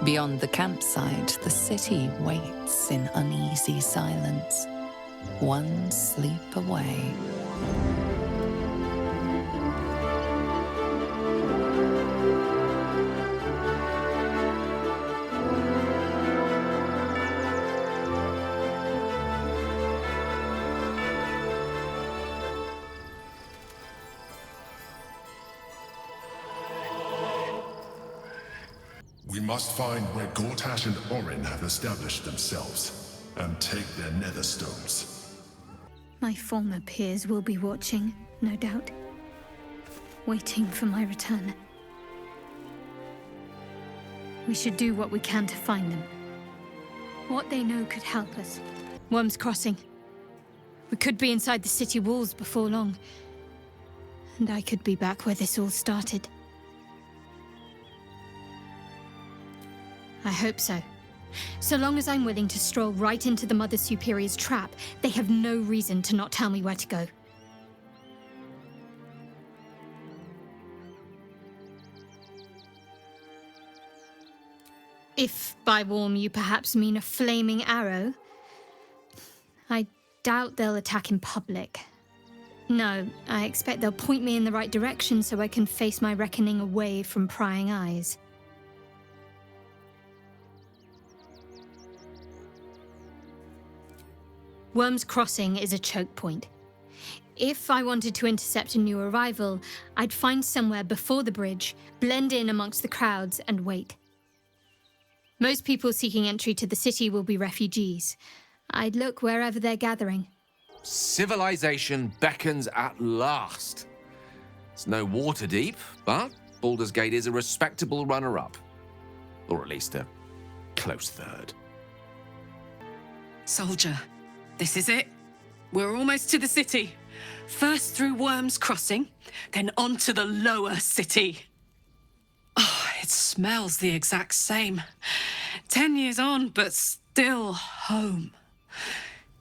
Beyond the campsite, the city waits in uneasy silence, one sleep away. We must find where Gortash and Orin have established themselves, and take their nether stones. My former peers will be watching, no doubt. Waiting for my return. We should do what we can to find them. What they know could help us. Wrym's Crossing. We could be inside the city walls before long. And I could be back where this all started. I hope so. So long as I'm willing to stroll right into the Mother Superior's trap, they have no reason to not tell me where to go. If by warm you perhaps mean a flaming arrow, I doubt they'll attack in public. No, I expect they'll point me in the right direction so I can face my reckoning away from prying eyes. Wrym's Crossing is a choke point. If I wanted to intercept a new arrival, I'd find somewhere before the bridge, blend in amongst the crowds, and wait. Most people seeking entry to the city will be refugees. I'd look wherever they're gathering. Civilization beckons at last. It's no Waterdeep, but Baldur's Gate is a respectable runner-up. Or at least a close third. Soldier, this is it. We're almost to the city. First through Wrym's Crossing, then on to the lower city. Oh, it smells the exact same. 10 years on, but still home.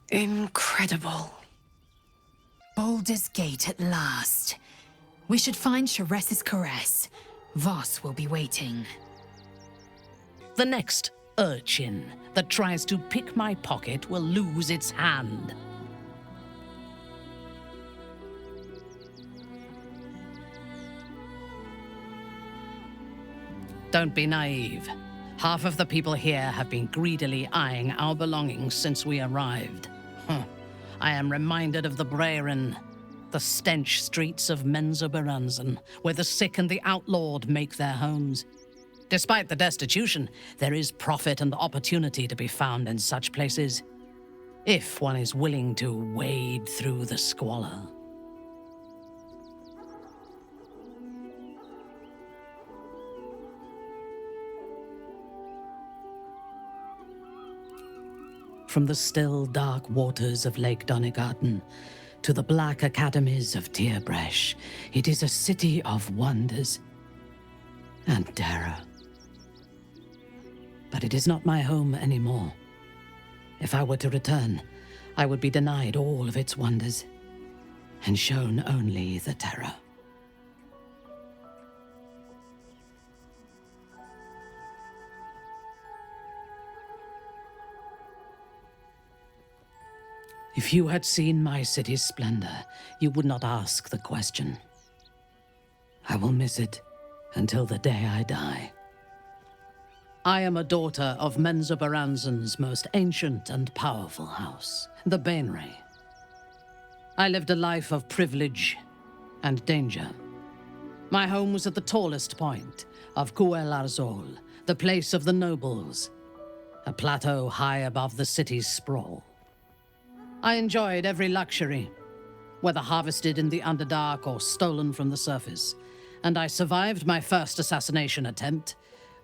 Incredible. Baldur's Gate at last. We should find Sharess's caress. Voss will be waiting. The next urchin that tries to pick my pocket will lose its hand. Don't be naive. Half of the people here have been greedily eyeing our belongings since we arrived. I am reminded of the Breren, the stench streets of Menzoberranzan, where the sick and the outlawed make their homes. Despite the destitution, there is profit and opportunity to be found in such places, if one is willing to wade through the squalor. From the still, dark waters of Lake Donegarten to the black academies of Tierbresh, it is a city of wonders and terror. But it is not my home anymore. If I were to return, I would be denied all of its wonders and shown only the terror. If you had seen my city's splendor, you would not ask the question. I will miss it until the day I die. I am a daughter of Menzoberranzan's most ancient and powerful house, the Bainray. I lived a life of privilege and danger. My home was at the tallest point of Cuel Arzol, the place of the nobles, a plateau high above the city's sprawl. I enjoyed every luxury, whether harvested in the Underdark or stolen from the surface, and I survived my first assassination attempt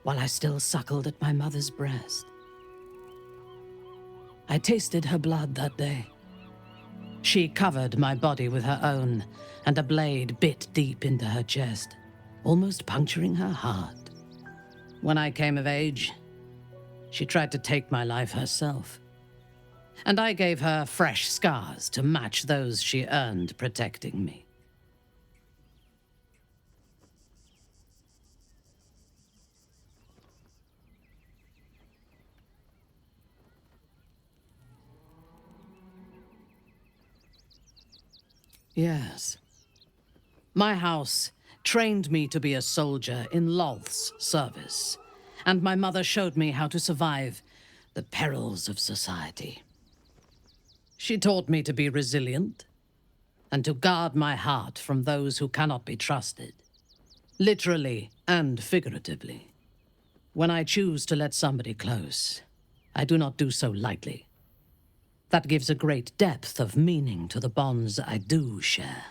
while I still suckled at my mother's breast. I tasted her blood that day. She covered my body with her own, and a blade bit deep into her chest, almost puncturing her heart. When I came of age, she tried to take my life herself, and I gave her fresh scars to match those she earned protecting me. Yes. My house trained me to be a soldier in Lolth's service, and my mother showed me how to survive the perils of society. She taught me to be resilient and to guard my heart from those who cannot be trusted, literally and figuratively. When I choose to let somebody close, I do not do so lightly. That gives a great depth of meaning to the bonds I do share.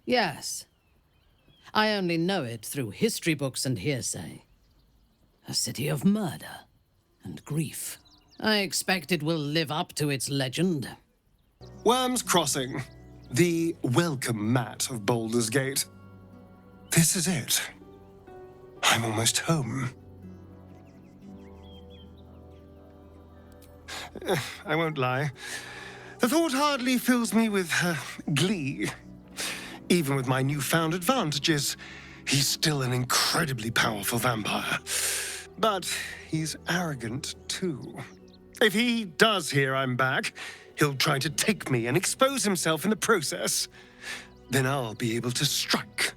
Yes. I only know it through history books and hearsay. A city of murder and grief. I expect it will live up to its legend. Wrym's Crossing, the welcome mat of Baldur's Gate. This is it. I'm almost home. I won't lie. The thought hardly fills me with glee. Even with my newfound advantages, he's still an incredibly powerful vampire. But he's arrogant, too. If he does hear I'm back, he'll try to take me and expose himself in the process. Then I'll be able to strike.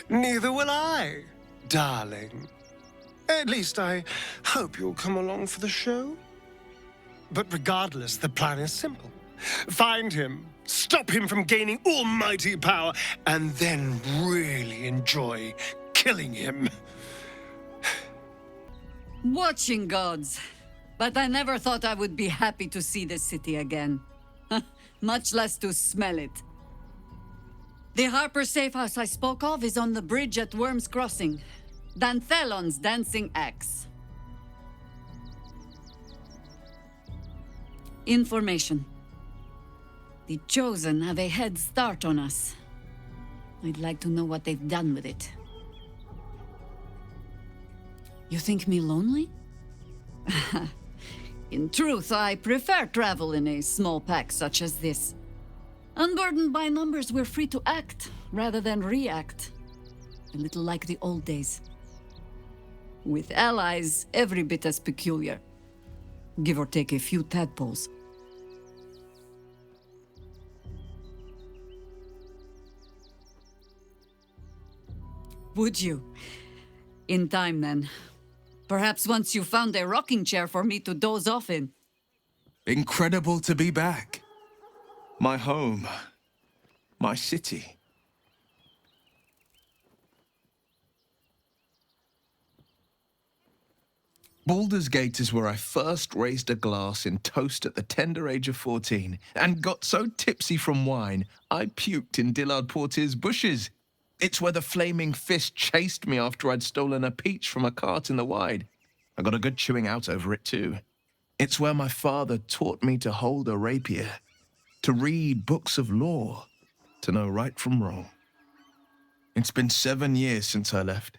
Neither will I, darling. At least I hope you'll come along for the show. But regardless, the plan is simple. Find him, stop him from gaining almighty power, and then really enjoy killing him. Watching gods. But I never thought I would be happy to see the city again. Much less to smell it. The Harper safe house I spoke of is on the bridge at Wrym's Crossing. Danthelon's dancing axe. Information. The Chosen have a head start on us. I'd like to know what they've done with it. You think me lonely? In truth, I prefer travel in a small pack such as this. Unburdened by numbers, we're free to act rather than react. A little like the old days. With allies, every bit as peculiar. Give or take a few tadpoles. Would you? In time, then. Perhaps once you found a rocking chair for me to doze off in. Incredible to be back. My home. My city. Baldur's Gate is where I first raised a glass in toast at the tender age of 14 and got so tipsy from wine, I puked in Dillard Portier's bushes. It's where the flaming fist chased me after I'd stolen a peach from a cart in the Wide. I got a good chewing out over it, too. It's where my father taught me to hold a rapier, to read books of law, to know right from wrong. It's been 7 years since I left.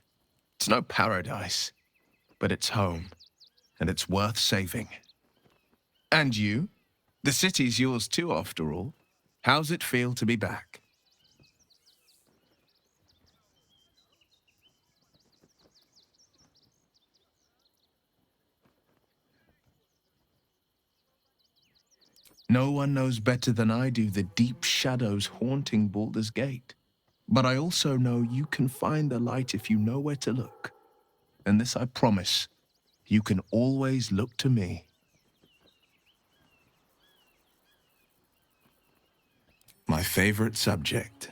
It's no paradise, but it's home, and it's worth saving. And you? The city's yours too, after all. How's it feel to be back? No one knows better than I do the deep shadows haunting Baldur's Gate. But I also know you can find the light if you know where to look. And this I promise, you can always look to me. My favorite subject.